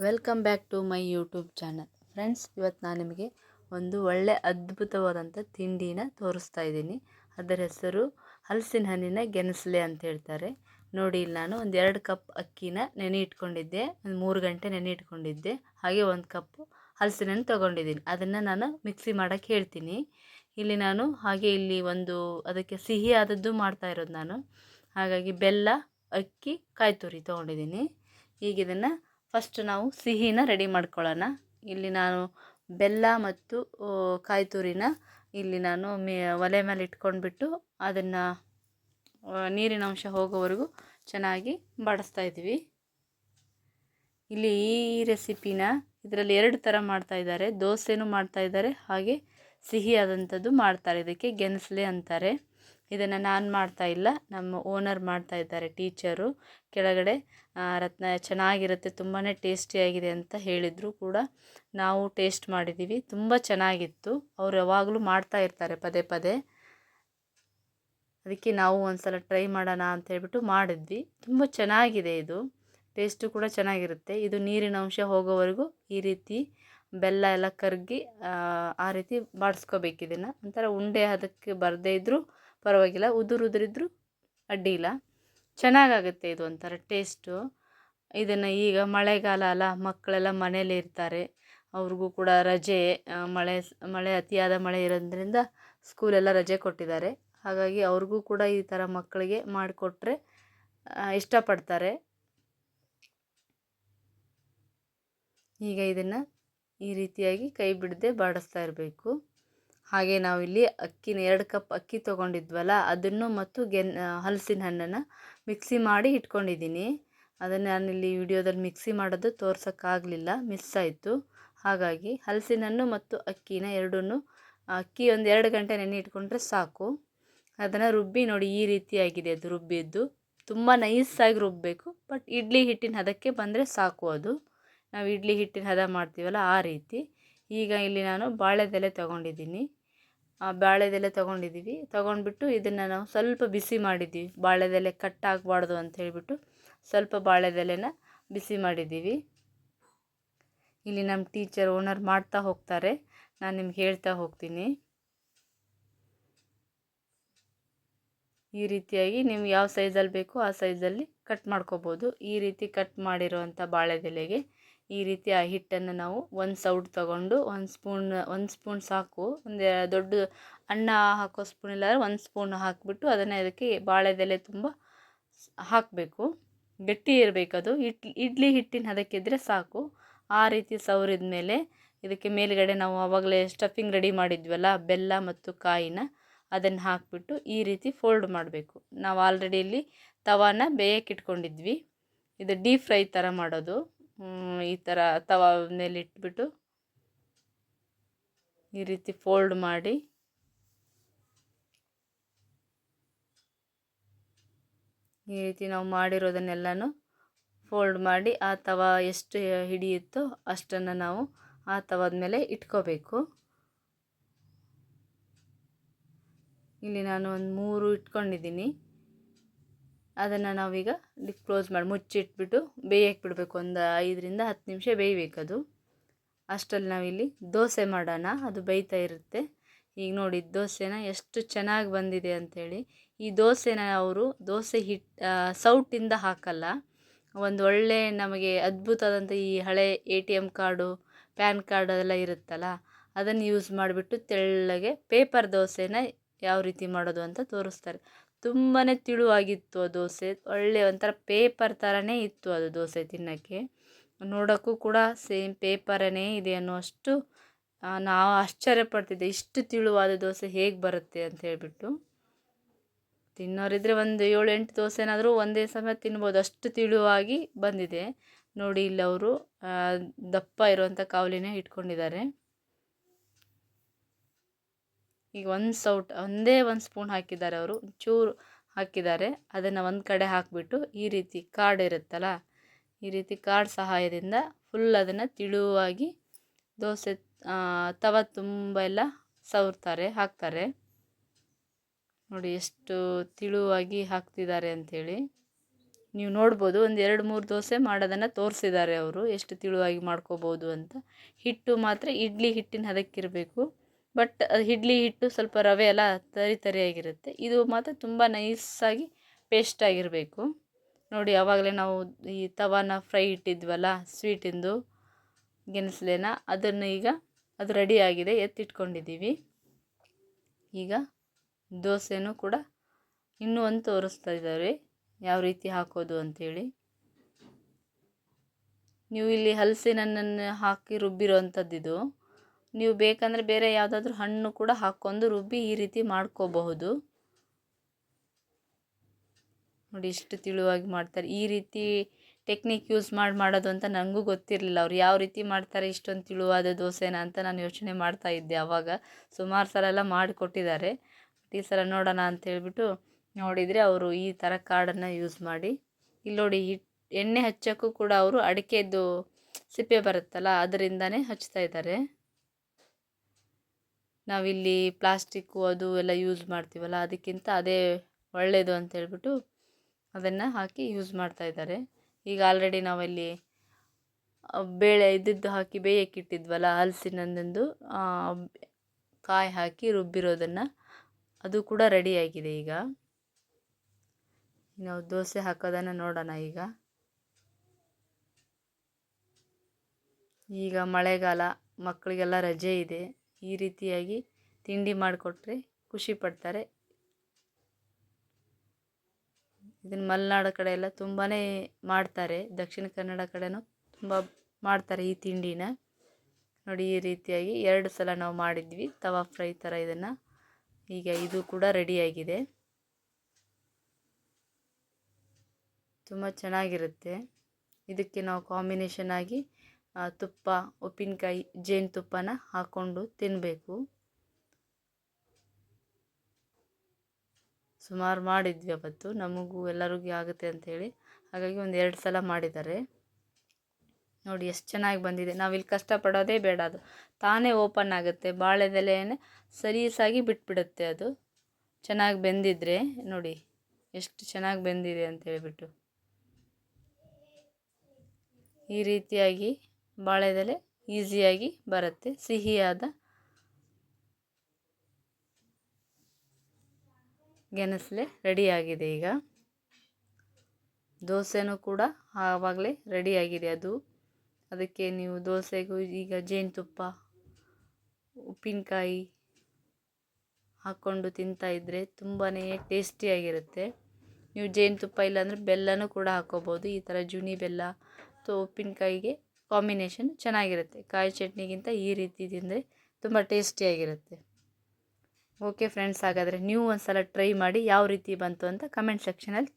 Welcome back to my YouTube channel. Friends, ಇವತ್ತು ನಾನು ನಿಮಗೆ ಒಂದು ಒಳ್ಳೆ ಅದ್ಭುತವಾದಂಥ ತಿಂಡಿನ ತೋರಿಸ್ತಾ ಇದ್ದೀನಿ. ಅದರ ಹೆಸರು ಹಲಸಿನ ಹಣ್ಣಿನ ಗೆಣಸಲೆ ಅಂತ ಹೇಳ್ತಾರೆ. ನೋಡಿ, ಇಲ್ಲಿ ನಾನು ಒಂದು 2 ಕಪ್ ಅಕ್ಕಿನ ನೆನೆ ಇಟ್ಕೊಂಡಿದ್ದೆ, ಒಂದು 3 ಗಂಟೆ ನೆನೆ ಇಟ್ಕೊಂಡಿದ್ದೆ. ಹಾಗೆ 1 ಕಪ್ ಹಲಸಿನ ಹಣ್ಣು ತೊಗೊಂಡಿದ್ದೀನಿ. ಅದನ್ನು ನಾನು ಮಿಕ್ಸಿ ಮಾಡೋಕ್ಕೆ ಹೇಳ್ತೀನಿ. ಇಲ್ಲಿ ನಾನು ಇಲ್ಲಿ ಒಂದು ಅದಕ್ಕೆ ಸಿಹಿ ಆದದ್ದು ಮಾಡ್ತಾ ಇರೋದು ನಾನು. ಹಾಗಾಗಿ ಬೆಲ್ಲ, ಅಕ್ಕಿ, ಕಾಯಿ ತುರಿ ತೊಗೊಂಡಿದ್ದೀನಿ. ಈಗ ಇದನ್ನು ಫಸ್ಟ್ ನಾವು ಸಿಹಿನ ರೆಡಿ ಮಾಡ್ಕೊಳ್ಳೋಣ. ಇಲ್ಲಿ ನಾನು ಬೆಲ್ಲ ಮತ್ತು ಕಾಯಿ ತುರಿನ ಇಲ್ಲಿ ನಾನು ಒಲೆ ಮೇಲೆ ಇಟ್ಕೊಂಡ್ಬಿಟ್ಟು ಅದನ್ನು ನೀರಿನ ಅಂಶ ಹೋಗೋವರೆಗೂ ಚೆನ್ನಾಗಿ ಬಾಡಿಸ್ತಾ ಇದ್ದೀವಿ. ಇಲ್ಲಿ ಈ ರೆಸಿಪಿನ ಇದರಲ್ಲಿ 2 ಥರ ಮಾಡ್ತಾ ಇದ್ದಾರೆ. ದೋಸೆನೂ ಮಾಡ್ತಾ ಇದ್ದಾರೆ, ಹಾಗೆ ಸಿಹಿಯಾದಂಥದ್ದು ಮಾಡ್ತಾರೆ. ಇದಕ್ಕೆ ಗೆಣಸಲೆ ಅಂತಾರೆ. ಇದನ್ನು ನಾನು ಮಾಡ್ತಾ ಇಲ್ಲ, ನಮ್ಮ ಓನರ್ ಮಾಡ್ತಾ ಇದ್ದಾರೆ, ಟೀಚರು. ಕೆಳಗಡೆ ರತ್ನ ಚೆನ್ನಾಗಿರುತ್ತೆ, ತುಂಬಾ ಟೇಸ್ಟಿಯಾಗಿದೆ ಅಂತ ಹೇಳಿದರು ಕೂಡ. ನಾವು ಟೇಸ್ಟ್ ಮಾಡಿದ್ದೀವಿ, ತುಂಬ ಚೆನ್ನಾಗಿತ್ತು. ಅವರು ಯಾವಾಗಲೂ ಮಾಡ್ತಾ ಇರ್ತಾರೆ ಪದೇ ಪದೇ. ಅದಕ್ಕೆ ನಾವು ಒಂದು ಸಲ ಟ್ರೈ ಮಾಡೋಣ ಅಂತ ಹೇಳ್ಬಿಟ್ಟು ಮಾಡಿದ್ವಿ. ತುಂಬ ಚೆನ್ನಾಗಿದೆ, ಇದು ಟೇಸ್ಟು ಕೂಡ ಚೆನ್ನಾಗಿರುತ್ತೆ. ಇದು ನೀರಿನ ಅಂಶ ಹೋಗೋವರೆಗೂ ಈ ರೀತಿ ಬೆಲ್ಲ ಎಲ್ಲ ಕರಗಿ ಆ ರೀತಿ ಬಾಡಿಸ್ಕೋಬೇಕು. ಇದನ್ನು ಒಂಥರ ಉಂಡೆ ಅದಕ್ಕೆ ಬರದೇ ಇದ್ದರೂ ಪರವಾಗಿಲ್ಲ, ಉದುರಿದ್ರೂ ಅಡ್ಡಿ ಇಲ್ಲ, ಚೆನ್ನಾಗಾಗುತ್ತೆ ಇದು ಒಂಥರ ಟೇಸ್ಟು. ಇದನ್ನು ಈಗ ಮಳೆಗಾಲ ಅಲ್ಲ, ಮಕ್ಕಳೆಲ್ಲ ಮನೇಲಿ ಇರ್ತಾರೆ, ಅವ್ರಿಗೂ ಕೂಡ ರಜೆ, ಮಳೆ ಅತಿಯಾದ ಮಳೆ ಇರೋದ್ರಿಂದ ಸ್ಕೂಲೆಲ್ಲ ರಜೆ ಕೊಟ್ಟಿದ್ದಾರೆ. ಹಾಗಾಗಿ ಅವ್ರಿಗೂ ಕೂಡ ಈ ಥರ ಮಕ್ಕಳಿಗೆ ಮಾಡಿಕೊಟ್ರೆ ಇಷ್ಟಪಡ್ತಾರೆ. ಈಗ ಇದನ್ನು ಈ ರೀತಿಯಾಗಿ ಕೈ ಬಿಡದೆ ಬಾಡಿಸ್ತಾ ಇರಬೇಕು. ಹಾಗೆ ನಾವಿಲ್ಲಿ 2 ಕಪ್ ಅಕ್ಕಿ ತೊಗೊಂಡಿದ್ವಲ್ಲ, ಅದನ್ನು ಮತ್ತು ಹಲಸಿನ ಹಣ್ಣನ್ನು ಮಿಕ್ಸಿ ಮಾಡಿ ಇಟ್ಕೊಂಡಿದ್ದೀನಿ. ಅದನ್ನು ನಾನಿಲ್ಲಿ ವಿಡಿಯೋದಲ್ಲಿ ಮಿಕ್ಸಿ ಮಾಡೋದು ತೋರ್ಸೋಕ್ಕಾಗಲಿಲ್ಲ, ಮಿಸ್ ಆಯಿತು. ಹಾಗಾಗಿ ಹಲಸಿನ ಹಣ್ಣು ಮತ್ತು ಅಕ್ಕಿನ ಎರಡನ್ನೂ, ಅಕ್ಕಿ ಒಂದು 2 ಗಂಟೆ ನೆನೆ ಇಟ್ಕೊಂಡ್ರೆ ಸಾಕು. ಅದನ್ನು ರುಬ್ಬಿ ನೋಡಿ, ಈ ರೀತಿಯಾಗಿದೆ ಅದು ರುಬ್ಬಿದ್ದು. ತುಂಬ ನೈಸಾಗಿ ರುಬ್ಬಬೇಕು, ಬಟ್ ಇಡ್ಲಿ ಹಿಟ್ಟಿನ ಹದಕ್ಕೆ ಬಂದರೆ ಸಾಕು. ಅದು ನಾವು ಇಡ್ಲಿ ಹಿಟ್ಟಿನ ಹದ ಮಾಡ್ತೀವಲ್ಲ ಆ ರೀತಿ. ಈಗ ಇಲ್ಲಿ ನಾನು ಬಾಳೆದೆಲೆ ತೊಗೊಂಡಿದ್ದೀನಿ. ಬಾಳೆದೆಲೆ ತೊಗೊಂಡ್ಬಿಟ್ಟು ಇದನ್ನು ನಾವು ಸ್ವಲ್ಪ ಬಿಸಿ ಮಾಡಿದ್ದೀವಿ. ಬಾಳೆದೆಲೆ ಕಟ್ಟಾಗಬಾರ್ದು ಅಂತ ಹೇಳಿಬಿಟ್ಟು ಸ್ವಲ್ಪ ಬಾಳೆದೆಲೆನ ಬಿಸಿ ಮಾಡಿದ್ದೀವಿ. ಇಲ್ಲಿ ನಮ್ಮ ಟೀಚರ್ ಓನರ್ ಮಾಡ್ತಾ ಹೋಗ್ತಾರೆ, ನಾನು ನಿಮ್ಗೆ ಹೇಳ್ತಾ ಹೋಗ್ತೀನಿ. ಈ ರೀತಿಯಾಗಿ ನೀವು ಯಾವ ಸೈಜಲ್ಲಿ ಬೇಕೋ ಆ ಸೈಜಲ್ಲಿ ಕಟ್ ಮಾಡ್ಕೋಬೋದು. ಈ ರೀತಿ ಕಟ್ ಮಾಡಿರುವಂಥ ಬಾಳೆದೆಲೆಗೆ ಈ ರೀತಿ ಆ ಹಿಟ್ಟನ್ನು ನಾವು ಒಂದು ಸೌಟ್ ತೊಗೊಂಡು ಒಂದು ಸ್ಪೂನ್ ಸಾಕು. ಒಂದು ದೊಡ್ಡ ಅನ್ನ ಹಾಕೋ ಸ್ಪೂನ್ ಇಲ್ಲಾಂದರೆ 1 ಸ್ಪೂನ್ ಹಾಕಿಬಿಟ್ಟು ಅದನ್ನು ಇದಕ್ಕೆ ಬಾಳೆದೆಲೆ ತುಂಬ ಹಾಕಬೇಕು. ಗಟ್ಟಿ ಇರಬೇಕದು, ಇಡ್ಲಿ ಹಿಟ್ಟಿನ ಹದಕ್ಕಿದ್ರೆ ಸಾಕು. ಆ ರೀತಿ ಸವರಿದ ಮೇಲೆ ಇದಕ್ಕೆ ಮೇಲುಗಡೆ ನಾವು ಆವಾಗಲೇ ಸ್ಟಫಿಂಗ್ ರೆಡಿ ಮಾಡಿದ್ವಲ್ಲ, ಬೆಲ್ಲ ಮತ್ತು ಕಾಯಿನ, ಅದನ್ನು ಹಾಕಿಬಿಟ್ಟು ಈ ರೀತಿ ಫೋಲ್ಡ್ ಮಾಡಬೇಕು. ನಾವು ಆಲ್ರೆಡಿ ಇಲ್ಲಿ ತವಾನ ಬೇಯಕ್ಕೆ ಇಟ್ಕೊಂಡಿದ್ವಿ. ಇದು ಡೀಪ್ ಫ್ರೈ ಥರ ಮಾಡೋದು. ಈ ಥರ ತವಾ ಮೇಲೆ ಇಟ್ಬಿಟ್ಟು ಈ ರೀತಿ ಫೋಲ್ಡ್ ಮಾಡಿ ಈ ರೀತಿ ನಾವು ಮಾಡಿರೋದನ್ನೆಲ್ಲನೂ ಫೋಲ್ಡ್ ಮಾಡಿ ಆ ತವಾ ಎಷ್ಟು ಹಿಡಿಯುತ್ತೋ ಅಷ್ಟನ್ನು ನಾವು ಆ ತವಾದ ಮೇಲೆ ಇಟ್ಕೋಬೇಕು. ಇಲ್ಲಿ ನಾನು ಒಂದು 3 ಇಟ್ಕೊಂಡಿದ್ದೀನಿ. ಅದನ್ನು ನಾವೀಗ ಕ್ಲೋಸ್ ಮಾಡಿ ಮುಚ್ಚಿಟ್ಬಿಟ್ಟು ಬೇಯಕ್ಕೆ ಬಿಡಬೇಕು. ಒಂದು 5ರಿಂದ 10 ನಿಮಿಷ ಬೇಯಬೇಕದು. ಅಷ್ಟರಲ್ಲಿ ನಾವಿಲ್ಲಿ ದೋಸೆ ಮಾಡೋಣ, ಅದು ಬೇಯ್ತಾ ಇರುತ್ತೆ. ಈಗ ನೋಡಿ ದೋಸೆನ ಎಷ್ಟು ಚೆನ್ನಾಗಿ ಬಂದಿದೆ ಅಂಥೇಳಿ. ಈ ದೋಸೆನ ಅವರು ದೋಸೆ ಸೌಟಿಂದ ಹಾಕಲ್ಲ. ಒಂದು ಒಳ್ಳೆ ನಮಗೆ ಅದ್ಭುತವಾದಂಥ ಈ ಹಳೆ ATM ಕಾರ್ಡು, ಪ್ಯಾನ್ ಕಾರ್ಡ್ ಅದೆಲ್ಲ ಇರುತ್ತಲ್ಲ, ಅದನ್ನು ಯೂಸ್ ಮಾಡಿಬಿಟ್ಟು ತೆಳ್ಳಗೆ ಪೇಪರ್ ದೋಸೆನ ಯಾವ ರೀತಿ ಮಾಡೋದು ಅಂತ ತೋರಿಸ್ತಾರೆ. ತುಂಬಾ ತಿಳುವಾಗಿತ್ತು ಆ ದೋಸೆ, ಒಳ್ಳೆ ಒಂಥರ ಪೇಪರ್ ಥರನೇ ಇತ್ತು ಅದು ದೋಸೆ ತಿನ್ನೋಕ್ಕೆ. ನೋಡೋಕ್ಕೂ ಕೂಡ ಸೇಮ್ ಪೇಪರನೇ ಇದೆ ಅನ್ನೋಷ್ಟು ನಾವು ಆಶ್ಚರ್ಯಪಡ್ತಿದ್ದೆ, ಇಷ್ಟು ತಿಳುವಾದ ದೋಸೆ ಹೇಗೆ ಬರುತ್ತೆ ಅಂತ ಹೇಳ್ಬಿಟ್ಟು. ತಿನ್ನೋರಿದ್ರೆ ಒಂದು 7-8 ದೋಸೆನಾದರೂ ಒಂದೇ ಸಮಯ ತಿನ್ಬೋದು, ಅಷ್ಟು ತಿಳುವಾಗಿ ಬಂದಿದೆ. ನೋಡಿ, ಇಲ್ಲಿ ಅವರು ದಪ್ಪ ಇರುವಂಥ ಕಾವಲಿನೇ ಇಟ್ಕೊಂಡಿದ್ದಾರೆ. ಈಗ ಒಂದೇ ಒಂದು ಸ್ಪೂನ್ ಹಾಕಿದ್ದಾರೆ ಅವರು, ಚೂರು ಹಾಕಿದ್ದಾರೆ. ಅದನ್ನು ಒಂದು ಕಡೆ ಹಾಕಿಬಿಟ್ಟು ಈ ರೀತಿ ಕಾರ್ಡ್ ಇರುತ್ತಲ್ಲ, ಈ ರೀತಿ ಕಾರ್ಡ್ ಸಹಾಯದಿಂದ ಫುಲ್ ಅದನ್ನು ತಿಳುವಾಗಿ ದೋಸೆ ತವ ತುಂಬ ಎಲ್ಲ ಹಾಕ್ತಾರೆ. ನೋಡಿ ಎಷ್ಟು ತಿಳುವಾಗಿ ಹಾಕ್ತಿದ್ದಾರೆ ಅಂಥೇಳಿ. ನೀವು ನೋಡ್ಬೋದು, ಒಂದು 2-3 ದೋಸೆ ಮಾಡೋದನ್ನು ತೋರಿಸಿದ್ದಾರೆ ಅವರು, ಎಷ್ಟು ತಿಳುವಾಗಿ ಮಾಡ್ಕೋಬೋದು ಅಂತ. ಹಿಟ್ಟು ಮಾತ್ರ ಇಡ್ಲಿ ಹಿಟ್ಟಿನ ಹದಕ್ಕಿರಬೇಕು. ಬಟ್ ಇಡ್ಲಿ ಹಿಟ್ಟು ಸ್ವಲ್ಪ ರವೆ ಎಲ್ಲ ತರಿ ತರಿಯಾಗಿರುತ್ತೆ, ಇದು ಮಾತ್ರ ತುಂಬ ನೈಸಾಗಿ ಪೇಸ್ಟ್ ಆಗಿರಬೇಕು. ನೋಡಿ, ಆವಾಗಲೇ ನಾವು ಈ ತವಾನ ಫ್ರೈ ಇಟ್ಟಿದ್ವಲ್ಲ ಸ್ವೀಟಿಂದು ಗೆಣಸಲೇನ, ಅದನ್ನು ಈಗ ಅದು ರೆಡಿ ಆಗಿದೆ, ಎತ್ತಿಟ್ಕೊಂಡಿದ್ದೀವಿ. ಈಗ ದೋಸೆನೂ ಕೂಡ ಇನ್ನೂ ಒಂದು ತೋರಿಸ್ತಾ ಇದ್ದಾರೆ ಯಾವ ರೀತಿ ಹಾಕೋದು ಅಂಥೇಳಿ. ನೀವು ಇಲ್ಲಿ ಹಲಸಿನ ಹಣ್ಣನ್ನು ಹಾಕಿ ರುಬ್ಬಿರೋ ಅಂಥದ್ದಿದು. ನೀವು ಬೇಕಂದರೆ ಬೇರೆ ಯಾವುದಾದ್ರೂ ಹಣ್ಣು ಕೂಡ ಹಾಕ್ಕೊಂಡು ರುಬ್ಬಿ ಈ ರೀತಿ ಮಾಡ್ಕೋಬಹುದು. ನೋಡಿ, ಇಷ್ಟು ತಿಳುವಾಗಿ ಮಾಡ್ತಾರೆ. ಈ ರೀತಿ ಟೆಕ್ನಿಕ್ ಯೂಸ್ ಮಾಡೋದು ಅಂತ ನನಗೂ ಗೊತ್ತಿರಲಿಲ್ಲ. ಅವ್ರು ಯಾವ ರೀತಿ ಮಾಡ್ತಾರೆ ಇಷ್ಟೊಂದು ತಿಳುವಾದ ದೋಸೆನ ಅಂತ ನಾನು ಯೋಚನೆ ಮಾಡ್ತಾ ಇದ್ದೆ. ಆವಾಗ ಸುಮಾರು ಸಲ ಎಲ್ಲ ಮಾಡಿಕೊಟ್ಟಿದ್ದಾರೆ. ಈ ಸಲ ನೋಡೋಣ ಅಂತೇಳ್ಬಿಟ್ಟು ನೋಡಿದರೆ ಅವರು ಈ ಥರ ಕಾರ್ಡನ್ನು ಯೂಸ್ ಮಾಡಿ, ಇಲ್ಲಿ ನೋಡಿ ಎಣ್ಣೆ ಹಚ್ಚೋಕ್ಕೂ ಕೂಡ ಅವರು ಅಡಿಕೆದು ಸಿಪ್ಪೆ ಬರುತ್ತಲ್ಲ ಅದರಿಂದನೇ ಹಚ್ತಾ ಇದ್ದಾರೆ. ನಾವಿಲ್ಲಿ ಪ್ಲಾಸ್ಟಿಕ್ಕು ಅದು ಎಲ್ಲ ಯೂಸ್ ಮಾಡ್ತೀವಲ್ಲ, ಅದಕ್ಕಿಂತ ಅದೇ ಒಳ್ಳೆಯದು ಅಂತೇಳ್ಬಿಟ್ಟು ಅದನ್ನು ಹಾಕಿ ಯೂಸ್ ಮಾಡ್ತಾ ಇದ್ದಾರೆ. ಈಗ ಆಲ್ರೆಡಿ ನಾವಲ್ಲಿ ಬೇಳೆ ಇದ್ದಿದ್ದು ಹಾಕಿ ಬೇಯಕ್ಕಿಟ್ಟಿದ್ವಲ್ಲ ಹಲಸಿನಂದು ಕಾಯಿ ಹಾಕಿ ರುಬ್ಬಿರೋದನ್ನು, ಅದು ಕೂಡ ರೆಡಿಯಾಗಿದೆ. ಈಗ ನಾವು ದೋಸೆ ಹಾಕೋದನ್ನು ನೋಡೋಣ. ಈಗ ಮಳೆಗಾಲ, ಮಕ್ಕಳಿಗೆಲ್ಲ ರಜೆ ಇದೆ, ಈ ರೀತಿಯಾಗಿ ತಿಂಡಿ ಮಾಡಿಕೊಟ್ರೆ ಖುಷಿ ಪಡ್ತಾರೆ. ಇದನ್ನು ಮಲೆನಾಡು ಕಡೆ ಎಲ್ಲ ತುಂಬಾ ಮಾಡ್ತಾರೆ, ದಕ್ಷಿಣ ಕನ್ನಡ ಕಡೆನೂ ತುಂಬ ಮಾಡ್ತಾರೆ ಈ ತಿಂಡಿನ. ನೋಡಿ, ಈ ರೀತಿಯಾಗಿ 2 ಸಲ ನಾವು ಮಾಡಿದ್ವಿ ತವಾ ಫ್ರೈ ಥರ ಇದನ್ನು. ಈಗ ಇದು ಕೂಡ ರೆಡಿಯಾಗಿದೆ, ತುಂಬ ಚೆನ್ನಾಗಿರುತ್ತೆ. ಇದಕ್ಕೆ ನಾವು ಕಾಂಬಿನೇಷನ್ ಆಗಿ ತುಪ್ಪ, ಉಪ್ಪಿನಕಾಯಿ, ಜೇನುತುಪ್ಪನ ಹಾಕ್ಕೊಂಡು ತಿನ್ನಬೇಕು. ಸುಮಾರು ಮಾಡಿದ್ವಿ ಅವತ್ತು, ನಮಗೂ ಎಲ್ಲರಿಗೂ ಆಗುತ್ತೆ ಅಂಥೇಳಿ, ಹಾಗಾಗಿ ಒಂದು 2 ಸಲ ಮಾಡಿದ್ದಾರೆ. ನೋಡಿ ಎಷ್ಟು ಚೆನ್ನಾಗಿ ಬಂದಿದೆ. ನಾವಿಲ್ಲಿ ಕಷ್ಟಪಡೋದೇ ಬೇಡ, ಅದು ತಾನೇ ಓಪನ್ ಆಗುತ್ತೆ. ಬಾಳೆದೆಲೆನೇ ಸಲೀಸಾಗಿ ಬಿಟ್ಬಿಡುತ್ತೆ ಅದು ಚೆನ್ನಾಗಿ ಬೆಂದಿದ್ರೆ. ನೋಡಿ ಎಷ್ಟು ಚೆನ್ನಾಗಿ ಬೆಂದಿದೆ ಅಂತೇಳ್ಬಿಟ್ಟು. ಈ ರೀತಿಯಾಗಿ ಬಾಳೆದೆಲೆ ಈಸಿಯಾಗಿ ಬರುತ್ತೆ. ಸಿಹಿಯಾದ ಗೆಣಸಲೆ ರೆಡಿಯಾಗಿದೆ. ಈಗ ದೋಸೆನೂ ಕೂಡ ಆವಾಗಲೇ ರೆಡಿಯಾಗಿದೆ. ಅದಕ್ಕೆ ನೀವು ದೋಸೆಗೂ ಈಗ ಜೇನುತುಪ್ಪ, ಉಪ್ಪಿನಕಾಯಿ ಹಾಕ್ಕೊಂಡು ತಿಂತಾಯಿದ್ರೆ ತುಂಬಾ ಟೇಸ್ಟಿಯಾಗಿರುತ್ತೆ. ನೀವು ಜೇನುತುಪ್ಪ ಇಲ್ಲಾಂದರೆ ಬೆಲ್ಲನೂ ಕೂಡ ಹಾಕ್ಕೋಬೋದು. ಈ ಥರ ಜುನಿ ಬೆಲ್ಲ ಅಥವಾ ಉಪ್ಪಿನಕಾಯಿಗೆ ಕಾಂಬಿನೇಷನ್ ಚೆನ್ನಾಗಿರುತ್ತೆ. ಕಾಯಿ ಚಟ್ನಿಗಿಂತ ಈ ರೀತಿ ತಿಂದರೆ ತುಂಬ ಟೇಸ್ಟಿಯಾಗಿರುತ್ತೆ. ಓಕೆ ಫ್ರೆಂಡ್ಸ್, ಹಾಗಾದರೆ ನೀವು ಒಂದು ಸಲ ಟ್ರೈ ಮಾಡಿ ಯಾವ ರೀತಿ ಬಂತು ಅಂತ ಕಮೆಂಟ್ ಸೆಕ್ಷನಲ್ಲಿ